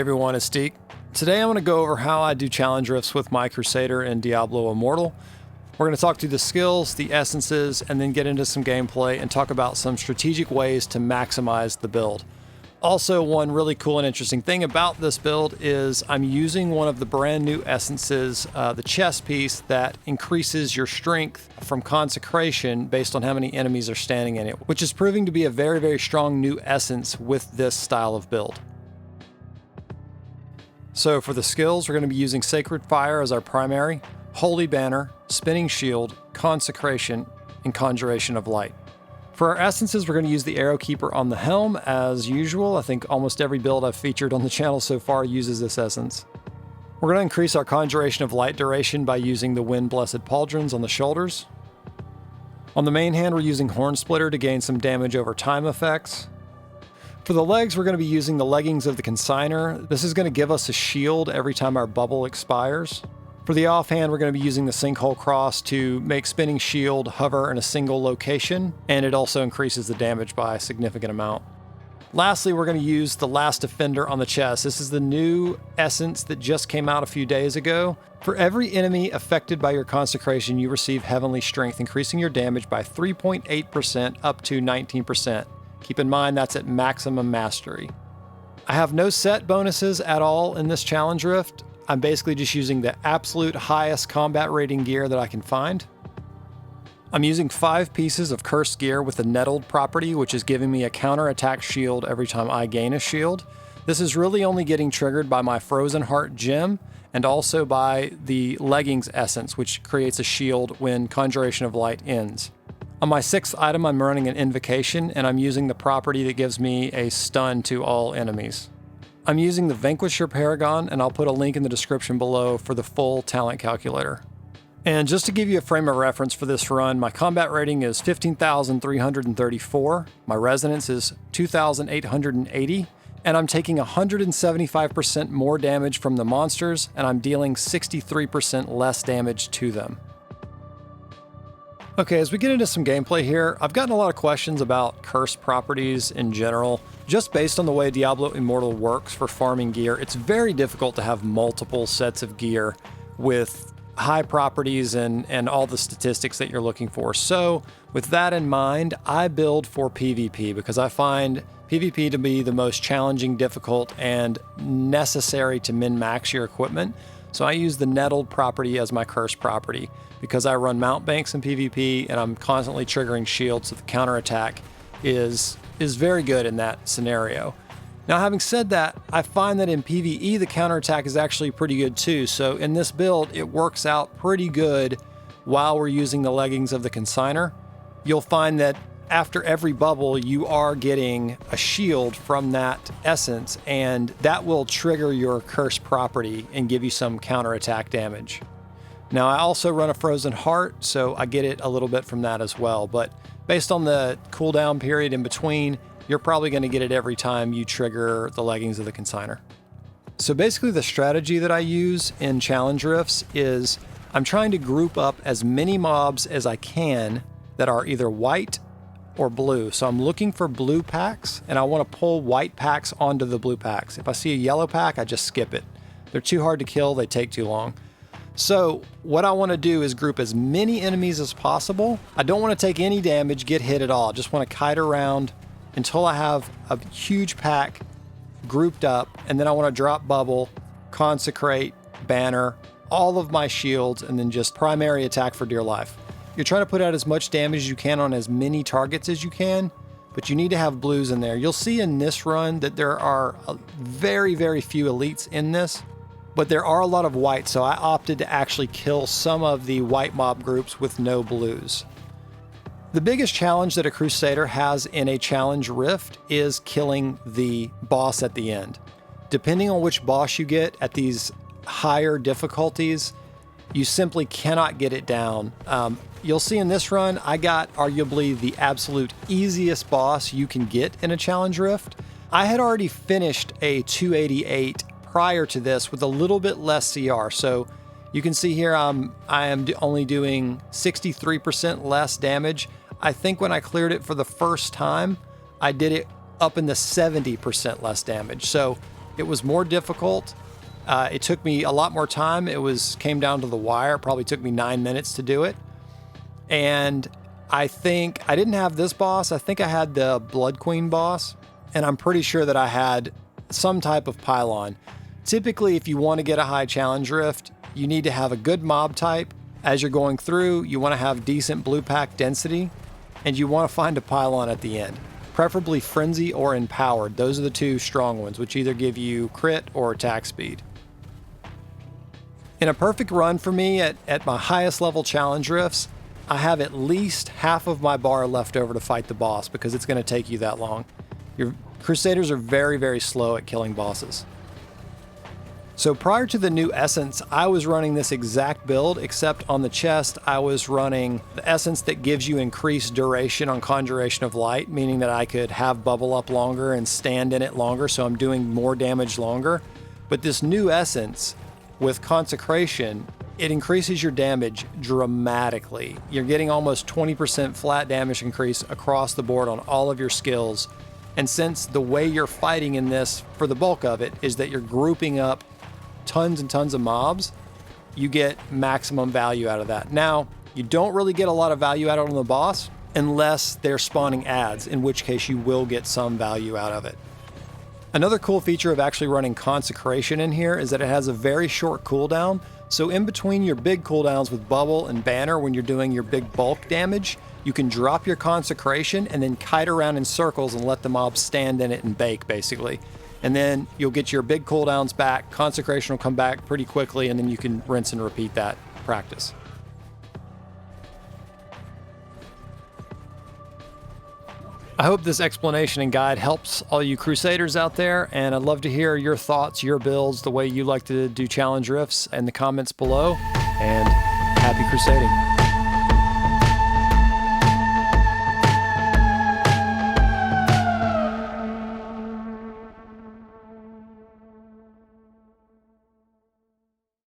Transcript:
everyone, it's Deke. Today I'm going to go over how I do challenge rifts with my Crusader in Diablo Immortal. We're going to talk through the skills, the essences, and then get into some gameplay and talk about some strategic ways to maximize the build. Also, one really cool and interesting thing about this build is I'm using one of the brand new essences, the chest piece, that increases your strength from consecration based on how many enemies are standing in it, which is proving to be a very, very strong new essence with this style of build. So for the skills, we're going to be using Sacred Fire as our primary, Holy Banner, Spinning Shield, Consecration, and Conjuration of Light. For our essences, we're going to use the Arrow Keeper on the helm as usual. I think almost every build I've featured on the channel so far uses this essence. We're going to increase our Conjuration of Light duration by using the Wind Blessed Pauldrons on the shoulders. On the main hand, we're using Horn Splitter to gain some damage over time effects. For the legs, we're going to be using the Leggings of the Consigner. This is going to give us a shield every time our bubble expires. For the offhand, we're going to be using the Sinkhole Cross to make Spinning Shield hover in a single location, and it also increases the damage by a significant amount. Lastly, we're going to use the Last Defender on the chest. This is the new essence that just came out a few days ago. For every enemy affected by your consecration, you receive Heavenly Strength, increasing your damage by 3.8% up to 19%. Keep in mind that's at maximum mastery. I have no set bonuses at all in this challenge rift. I'm basically just using the absolute highest combat rating gear that I can find. I'm using 5 pieces of cursed gear with the nettled property, which is giving me a counterattack shield every time I gain a shield. This is really only getting triggered by my Frozen Heart gem and also by the Leggings essence, which creates a shield when Conjuration of Light ends. On my 6th item, I'm running an Invocation, and I'm using the property that gives me a stun to all enemies. I'm using the Vanquisher Paragon, and I'll put a link in the description below for the full talent calculator. And just to give you a frame of reference for this run, my combat rating is 15,334, my resonance is 2,880, and I'm taking 175% more damage from the monsters, and I'm dealing 63% less damage to them. Okay, as we get into some gameplay here, I've gotten a lot of questions about curse properties in general. Just based on the way Diablo Immortal works for farming gear, it's very difficult to have multiple sets of gear with high properties and all the statistics that you're looking for. So with that in mind, I build for PvP because I find PvP to be the most challenging, difficult, and necessary to min-max your equipment. So I use the Nettled property as my curse property because I run mount banks in PvP and I'm constantly triggering shields, so the counterattack is very good in that scenario. Now, having said that, I find that in PvE the counterattack is actually pretty good too. So in this build, it works out pretty good while we're using the Leggings of the Consigner. You'll find that after every bubble, you are getting a shield from that essence, and that will trigger your curse property and give you some counterattack damage. Now, I also run a Frozen Heart, so I get it a little bit from that as well, but based on the cooldown period in between, you're probably going to get it every time you trigger the Leggings of the Consigner. So basically the strategy that I use in challenge rifts is I'm trying to group up as many mobs as I can that are either white or blue. So I'm looking for blue packs, and I want to pull white packs onto the blue packs. If I see a yellow pack, I just skip it. They're too hard to kill, they take too long. So what I want to do is group as many enemies as possible. I don't want to take any damage, get hit at all. I just want to kite around until I have a huge pack grouped up, and then I want to drop bubble, consecrate, banner, all of my shields, and then just primary attack for dear life. You're trying to put out as much damage as you can on as many targets as you can, but you need to have blues in there. You'll see in this run that there are very, very few elites in this, but there are a lot of whites, so I opted to actually kill some of the white mob groups with no blues. The biggest challenge that a Crusader has in a challenge rift is killing the boss at the end. Depending on which boss you get at these higher difficulties, you simply cannot get it down. You'll see in this run, I got arguably the absolute easiest boss you can get in a challenge rift. I had already finished a 288 prior to this with a little bit less CR. So you can see here I am only doing 63% less damage. I think when I cleared it for the first time, I did it up in the 70% less damage. So It was more difficult. It took me a lot more time. Came down to the wire. It probably took me 9 minutes to do it. And I think I didn't have this boss. I think I had the Blood Queen boss, and I'm pretty sure that I had some type of pylon. Typically, if you want to get a high challenge rift, you need to have a good mob type. As you're going through, you want to have decent blue pack density, and you want to find a pylon at the end. Preferably Frenzy or Empowered. Those are the two strong ones, which either give you crit or attack speed. In a perfect run for me at my highest level challenge rifts, I have at least half of my bar left over to fight the boss because it's going to take you that long. Your Crusaders are very, very slow at killing bosses. So prior to the new Essence, I was running this exact build, except on the chest, I was running the Essence that gives you increased duration on Conjuration of Light, meaning that I could have bubble up longer and stand in it longer, so I'm doing more damage longer. But this new Essence with Consecration, it increases your damage dramatically. You're getting almost 20% flat damage increase across the board on all of your skills. And since the way you're fighting in this, for the bulk of it, is that you're grouping up tons and tons of mobs, you get maximum value out of that. Now, you don't really get a lot of value out on the boss unless they're spawning ads, in which case you will get some value out of it. Another cool feature of actually running Consecration in here is that it has a very short cooldown. So in between your big cooldowns with Bubble and Banner, when you're doing your big bulk damage, you can drop your Consecration and then kite around in circles and let the mobs stand in it and bake, basically. And then you'll get your big cooldowns back, Consecration will come back pretty quickly, and then you can rinse and repeat that practice. I hope this explanation and guide helps all you Crusaders out there, and I'd love to hear your thoughts, your builds, the way you like to do challenge rifts in the comments below, and happy Crusading.